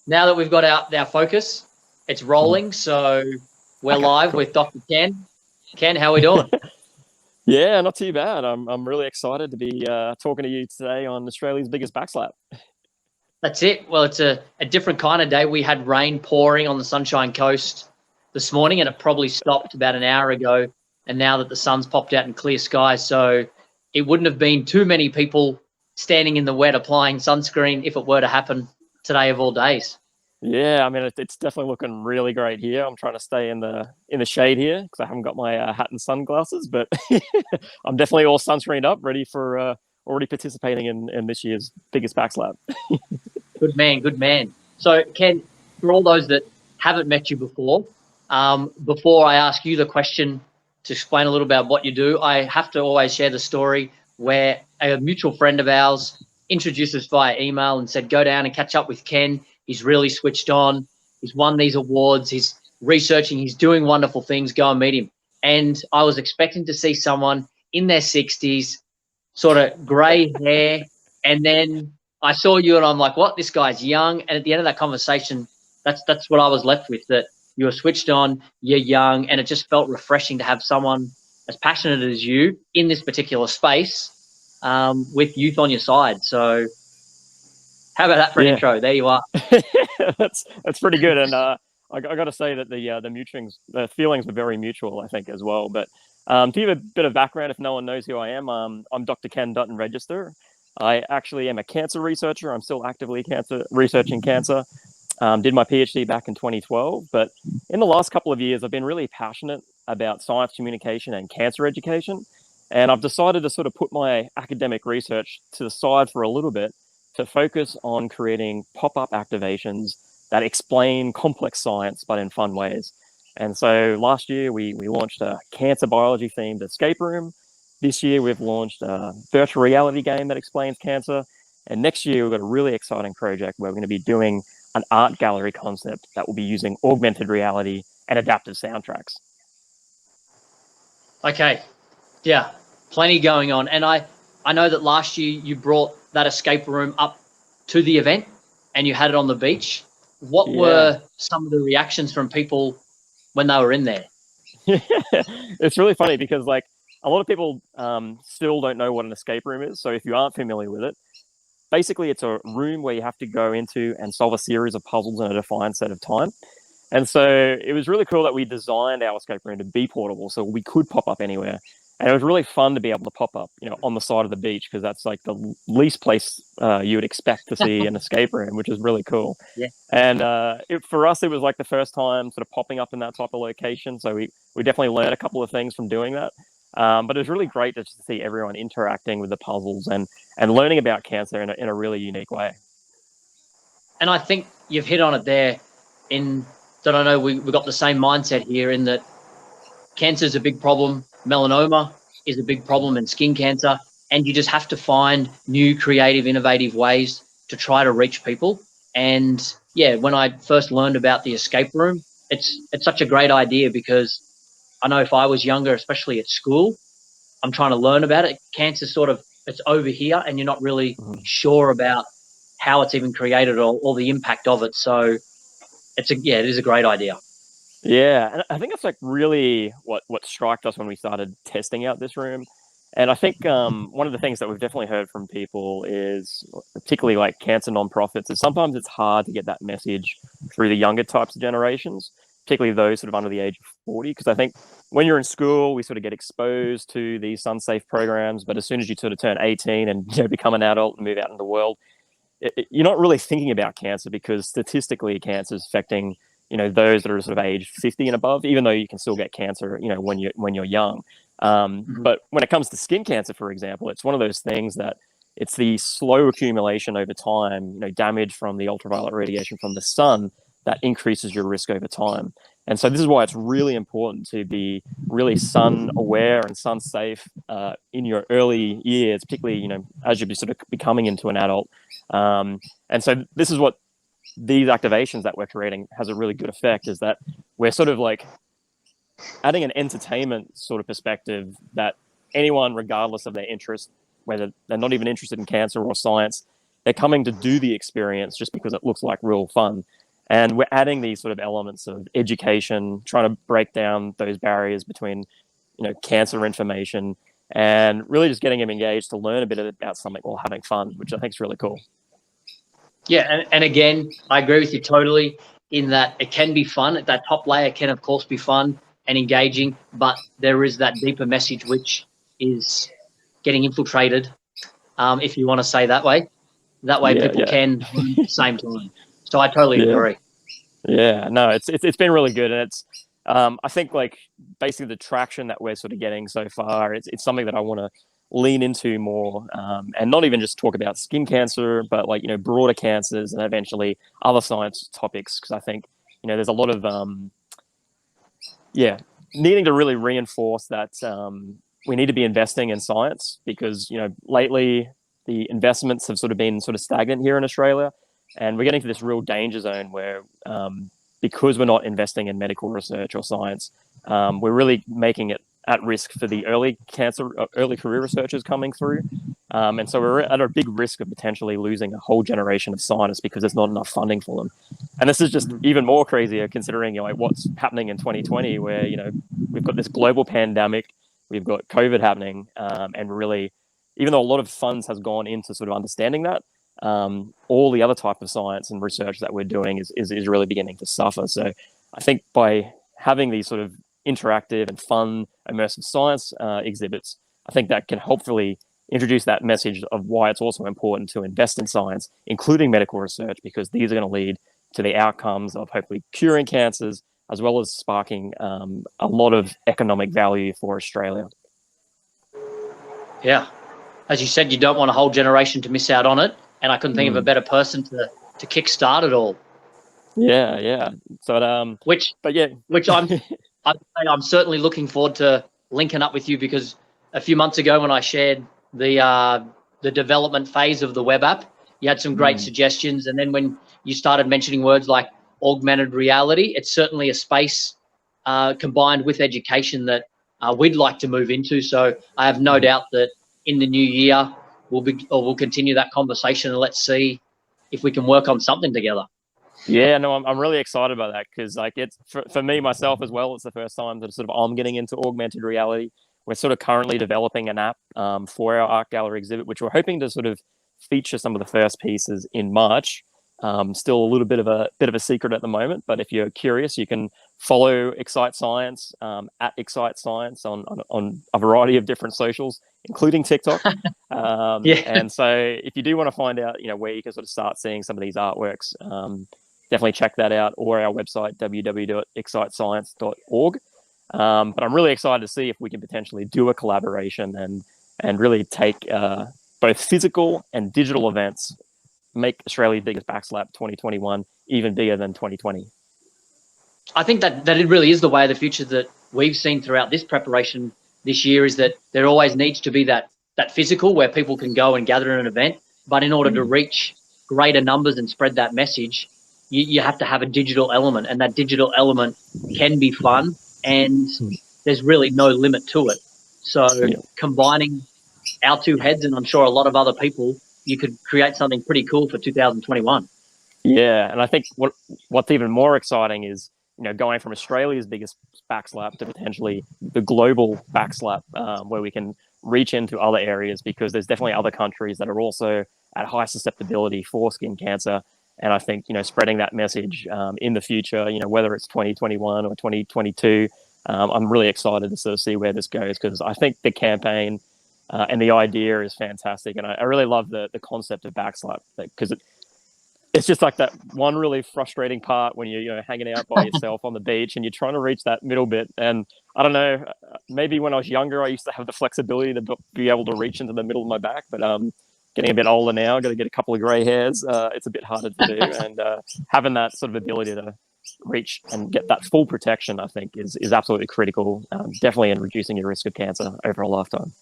now that we've got our focus, it's rolling. So we're Okay, live cool. with Dr. Ken. Ken, how are we doing? Yeah, not too bad. I'm really excited to be talking to you today on Australia's biggest backslap. That's it. Well, it's a different kind of day. We had rain pouring on the Sunshine Coast this morning, and it probably stopped about an hour ago. And now that the sun's popped out in clear skies, so it wouldn't have been too many people standing in the wet applying sunscreen if it were to happen today of all days. Yeah, I mean it's definitely looking really great here. I'm trying to stay in the shade here because I haven't got my hat and sunglasses, but I'm definitely all sunscreened up, ready for already participating in this year's biggest backslap. Good man, good man. So, Ken, for all those that haven't met you before I ask you the question to explain a little about what you do, I have to always share the story where a mutual friend of ours introduced us via email and said, go down and catch up with Ken. He's really switched on. He's won these awards. He's researching. He's doing wonderful things. Go and meet him. And I was expecting to see someone in their 60s, sort of grey hair, and then I saw you and I'm like, what? This guy's young. And at the end of that conversation, that's what I was left with, that you were switched on, you're young, and it just felt refreshing to have someone as passionate as you in this particular space, with youth on your side. So how about that for an Yeah, intro? There you are. that's pretty good. And I got to say that the feelings were very mutual, I think, as well. But to give a bit of background, if no one knows who I am, I'm Dr. Ken Dutton-Regester. I actually am a cancer researcher. I'm still actively researching cancer. Did my PhD back in 2012, but in the last couple of years, I've been really passionate about science communication and cancer education. And I've decided to sort of put my academic research to the side for a little bit to focus on creating pop-up activations that explain complex science, but in fun ways. And so last year, we launched a cancer biology themed escape room. This year, we've launched a virtual reality game that explains cancer. And next year, we've got a really exciting project where we're going to be doing an art gallery concept that will be using augmented reality and adaptive soundtracks. Okay. Yeah. Plenty going on. And I know that last year you brought that escape room up to the event and you had it on the beach. What Yeah. were some of the reactions from people when they were in there? It's really funny because like a lot of people still don't know what an escape room is. So if you aren't familiar with it, basically it's a room where you have to go into and solve a series of puzzles in a defined set of time. And so it was really cool that we designed our escape room to be portable, so we could pop up anywhere. And it was really fun to be able to pop up, on the side of the beach, because that's like the least place you would expect to see an escape room, which is really cool. Yeah. And for us, it was like the first time sort of popping up in that type of location. So we definitely learned a couple of things from doing that. But it was really great just to see everyone interacting with the puzzles and learning about cancer in a really unique way. And I think you've hit on it there in that I know we've got the same mindset here in that cancer is a big problem. Melanoma is a big problem, and skin cancer. And you just have to find new, creative, innovative ways to try to reach people. And yeah, when I first learned about the escape room, it's such a great idea because I know if I was younger, especially at school, I'm trying to learn about it. Cancer sort of, it's over here, and you're not really sure about how it's even created or the impact of it. So it is a great idea. Yeah, and I think that's like really what struck us when we started testing out this room. And I think one of the things that we've definitely heard from people is, particularly like cancer nonprofits, is sometimes it's hard to get that message through the younger types of generations, particularly those sort of under the age of 40. Because I think when you're in school, we sort of get exposed to these sun-safe programs, but as soon as you sort of turn 18 and become an adult and move out in the world, you're not really thinking about cancer because statistically, cancer is affecting those that are sort of age 50 and above, even though you can still get cancer when you're young. But when it comes to skin cancer, for example, it's one of those things that it's the slow accumulation over time, damage from the ultraviolet radiation from the sun that increases your risk over time. And so this is why it's really important to be really sun aware and sun safe in your early years, particularly, as you're sort of becoming into an adult. And so this is what these activations that we're creating has a really good effect, is that we're sort of like adding an entertainment sort of perspective that anyone, regardless of their interest, whether they're not even interested in cancer or science, they're coming to do the experience just because it looks like real fun. And we're adding these sort of elements of education, trying to break down those barriers between, cancer information, and really just getting them engaged to learn a bit about something while having fun, which I think is really cool. Yeah, and again, I agree with you totally in that it can be fun. At that top layer can, of course, be fun and engaging, but there is that deeper message which is getting infiltrated, if you want to say that way. That way people can learn at the same time. So I totally agree. Yeah, no, it's been really good, and it's I think like basically the traction that we're sort of getting so far, it's something that I want to lean into more, and not even just talk about skin cancer, but like broader cancers and eventually other science topics, because I think there's a lot of needing to really reinforce that we need to be investing in science, because lately the investments have sort of been stagnant here in Australia, and we're getting to this real danger zone where because we're not investing in medical research or science, we're really making it at risk for the early career researchers coming through. And so we're at a big risk of potentially losing a whole generation of scientists because there's not enough funding for them. And this is just even more crazier considering what's happening in 2020, where we've got this global pandemic, we've got COVID happening, and really, even though a lot of funds has gone into sort of understanding that, all the other type of science and research that we're doing is really beginning to suffer. So I think by having these sort of interactive and fun immersive science exhibits, I think that can hopefully introduce that message of why it's also important to invest in science, including medical research, because these are going to lead to the outcomes of hopefully curing cancers, as well as sparking a lot of economic value for Australia. Yeah. As you said, you don't want a whole generation to miss out on it, and I couldn't think of a better person to kickstart it all. Yeah. So, which I'm certainly looking forward to linking up with you, because a few months ago when I shared the development phase of the web app, you had some great suggestions, and then when you started mentioning words like augmented reality, it's certainly a space combined with education that we'd like to move into. So I have no doubt that in the new year we'll continue that conversation, and let's see if we can work on something together. Yeah, no, I'm really excited about that, because like it's for me myself as well. It's the first time that I'm getting into augmented reality. We're sort of currently developing an app for our art gallery exhibit, which we're hoping to sort of feature some of the first pieces in March. Still a little bit of a secret at the moment, but if you're curious, you can follow Excite Science at Excite Science on a variety of different socials, including TikTok. And so if you do want to find out, where you can sort of start seeing some of these artworks, definitely check that out, or our website, www.excitescience.org. But I'm really excited to see if we can potentially do a collaboration and really take both physical and digital events, make Australia's biggest Backslap 2021 even bigger than 2020. I think that it really is the way of the future that we've seen throughout this preparation this year, is that there always needs to be that physical where people can go and gather in an event. But in order to reach greater numbers and spread that message, you have to have a digital element, and that digital element can be fun, and there's really no limit to it. So combining our two heads, and I'm sure a lot of other people, you could create something pretty cool for 2021. Yeah, and I think what's even more exciting is going from Australia's biggest Backslap to potentially the global Backslap, where we can reach into other areas, because there's definitely other countries that are also at high susceptibility for skin cancer. And I think spreading that message in the future, whether it's 2021 or 2022, I'm really excited to sort of see where this goes, because I think the campaign and the idea is fantastic, and I really love the concept of Backslap, because it's just like that one really frustrating part when you're hanging out by yourself on the beach and you're trying to reach that middle bit. And I don't know, maybe when I was younger, I used to have the flexibility to be able to reach into the middle of my back, but getting a bit older now, got to get a couple of gray hairs. It's a bit harder to do, and having that sort of ability to reach and get that full protection, I think, is absolutely critical, definitely in reducing your risk of cancer over a lifetime.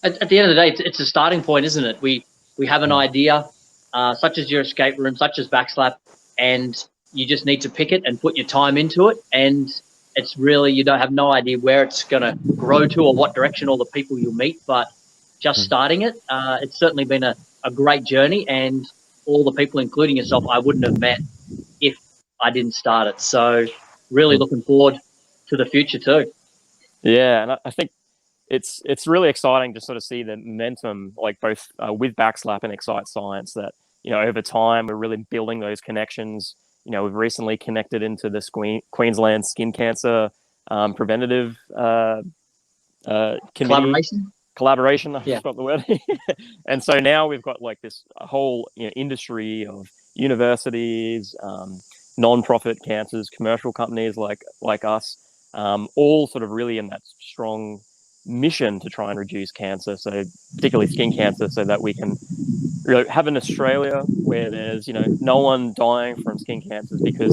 At the end of the day, it's a starting point, isn't it? We have an idea, such as your escape room, such as Backslap, and you just need to pick it and put your time into it. And it's really, you don't have no idea where it's going to grow to or what direction, or the people you'll meet, but just starting it, it's certainly been a a great journey, and all the people, including yourself, I wouldn't have met if I didn't start it. So really looking forward to the future too. Yeah, and I think it's really exciting to sort of see the momentum, like both with Backslap and Excite Science, that over time we're really building those connections. We've recently connected into the Queensland Skin Cancer Preventative Committee collaboration. I forgot the word. And so now we've got like this whole industry of universities, non-profit cancers, commercial companies like us, all sort of really in that strong mission to try and reduce cancer, so particularly skin cancer, so that we can really have an Australia where there's no one dying from skin cancers, because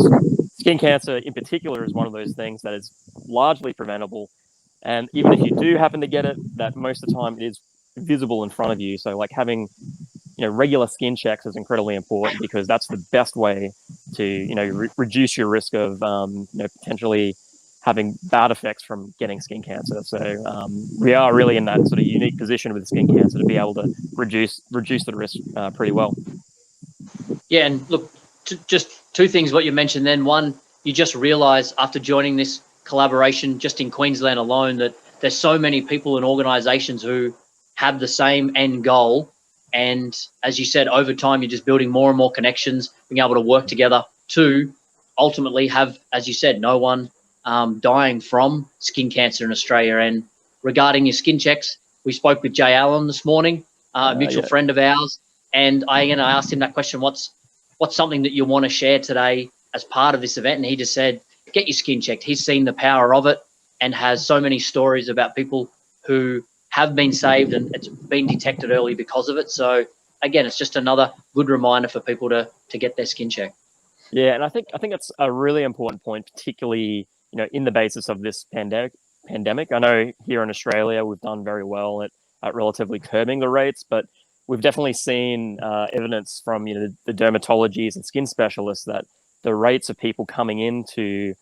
skin cancer in particular is one of those things that is largely preventable, and even if you do happen to get it, that most of the time it is visible in front of you. So like having regular skin checks is incredibly important, because that's the best way to reduce your risk of potentially having bad effects from getting skin cancer. So we are really in that sort of unique position with skin cancer to be able to reduce the risk pretty well. Yeah, and look, just two things what you mentioned then. One, you just realise after joining this collaboration just in Queensland alone that there's so many people and organisations who have the same end goal. And as you said, over time, you're just building more and more connections, being able to work together to ultimately have, as you said, no one dying from skin cancer in Australia. And regarding your skin checks, we spoke with Jay Allen this morning, a mutual friend of ours, and I asked him that question: what's something that you want to share today as part of this event? And he just said, get your skin checked. He's seen the power of it and has so many stories about people who have been saved and it's been detected early because of it. So again, it's just another good reminder for people to get their skin checked. Yeah, and I think it's a really important point, particularly in the basis of this pandemic. I know here in Australia we've done very well at relatively curbing the rates, but we've definitely seen evidence from the dermatologists and skin specialists that the rates of people coming in to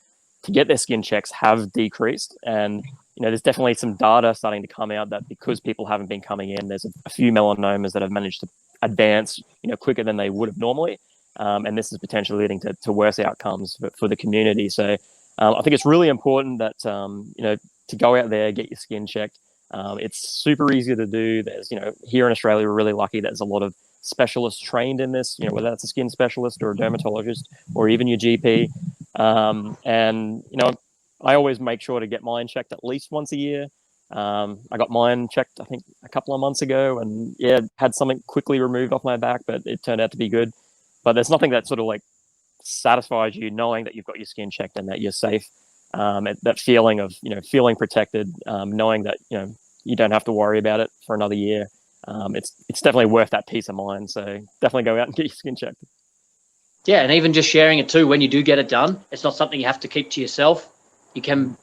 get their skin checks have decreased. And there's definitely some data starting to come out that because people haven't been coming in, there's a few melanomas that have managed to advance quicker than they would have normally. And this is potentially leading to worse outcomes for the community. So I think it's really important that to go out there, get your skin checked. It's super easy to do. There's here in Australia we're really lucky. There's a lot of specialists trained in this. Whether that's a skin specialist or a dermatologist or even your GP. And I always make sure to get mine checked at least once a year. I got mine checked, I think, a couple of months ago, and had something quickly removed off my back, but it turned out to be good. But there's nothing that sort of like satisfies you knowing that you've got your skin checked and that you're safe. That feeling of feeling protected, knowing that you don't have to worry about it for another year. It's definitely worth that peace of mind. So definitely go out and get your skin checked. Yeah, and even just sharing it too when you do get it done. It's not something you have to keep to yourself. You can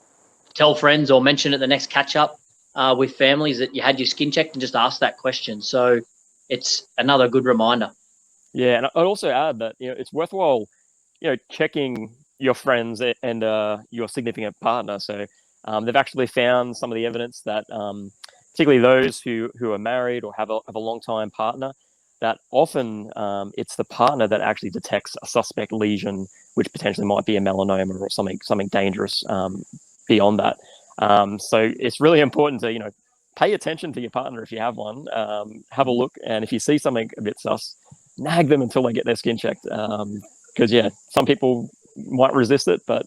tell friends or mention at the next catch up with families that you had your skin checked and just ask that question. So it's another good reminder. Yeah, and I'd also add that it's worthwhile checking your friends and your significant partner. So they've actually found some of the evidence that particularly those who are married or have a long time partner, that often it's the partner that actually detects a suspect lesion, which potentially might be a melanoma or something dangerous beyond that. So it's really important to pay attention to your partner if you have one. Have a look, and if you see something a bit sus, nag them until they get their skin checked. Because some people might resist it, but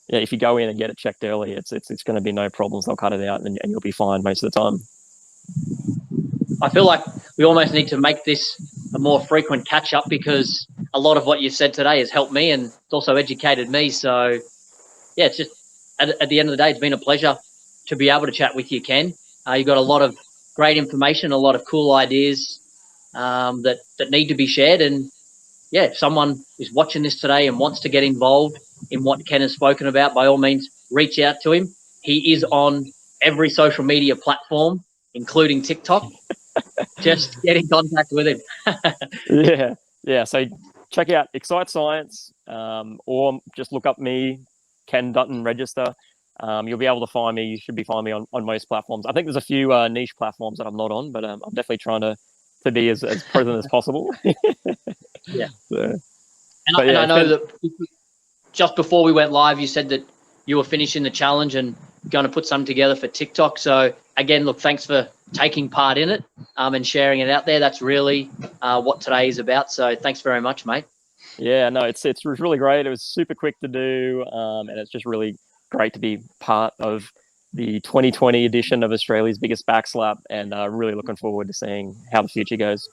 if you go in and get it checked early, it's going to be no problems. They'll cut it out, and you'll be fine most of the time. I feel like we almost need to make this a more frequent catch up, because a lot of what you said today has helped me and it's also educated me. So yeah, it's just at the end of the day, it's been a pleasure to be able to chat with you, Ken. You've got a lot of great information, a lot of cool ideas that need to be shared. And yeah, if someone is watching this today and wants to get involved in what Ken has spoken about, by all means, reach out to him. He is on every social media platform, including TikTok. Just get in contact with him. Yeah. So check out Excite Science, or just look up me, Ken Dutton-Regester. You'll be able to find me. You should be finding me on most platforms. I think there's a few niche platforms that I'm not on, but I'm definitely trying to to be as present as possible. Yeah. So, And I know that just before we went live, you said that you were finishing the challenge and going to put something together for TikTok. So again, look, thanks for taking part in it and sharing it out there. That's really what today is about. So thanks very much, mate. Yeah, no, it's really great. It was super quick to do, and it's just really great to be part of the 2020 edition of Australia's biggest Backslap, and really looking forward to seeing how the future goes.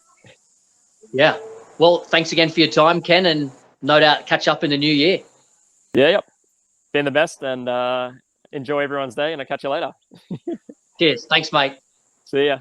Yeah. Well, thanks again for your time, Ken, and no doubt catch up in the new year. Yeah, yep. Been the best, and enjoy everyone's day, and I'll catch you later. Cheers. Thanks, mate. See ya.